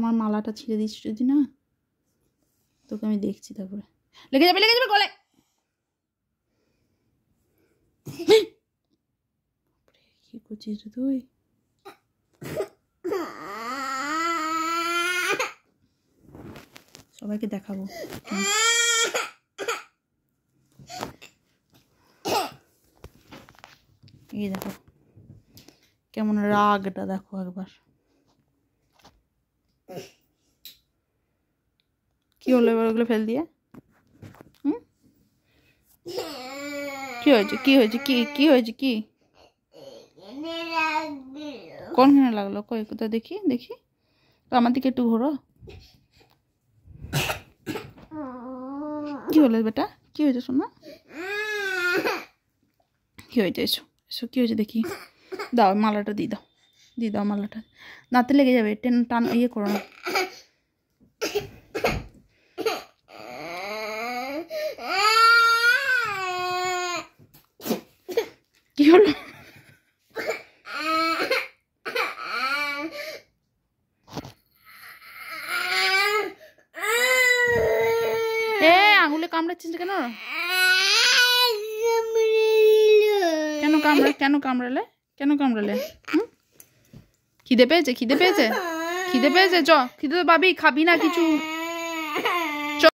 আমার মালাটা ছিঁড়ে দিচ্ছি যদি না, তোকে আমি দেখছি, তারপরে লেগে যাবে গলায়। কি করছিস রে তুই? সবাইকে দেখাবো। এই দেখো কেমন রাগটা, দেখো একবার। কি হলো এবার ওগুলো ফেল দিয়ে? কি হয়েছে কি হয়েছে কি কি হয়েছে কি? কোনখানে লাগলো? কই কোথায় দেখি দেখি, আমার দিকে একটু ঘোরো। কি হলো বেটা? কি হয়েছে সোনা? কি হয়েছে? এসো এসো, কি হয়েছে দেখি। দাও মালাটা দিয়ে দাও, দিয়ে দাও মালাটা, দাঁতে লেগে যাবে, টেন টান ইয়ে করো না। কি হলো? আঙুলে কামড়াচ্ছিস কেন? কেন কামড়ালে? কেন কামড়ালে? খিদে পেয়েছে? খিদে পেয়েছে? খিদে পেয়েছে? চ, খিদে তো পাবি, খাবি না কিছু?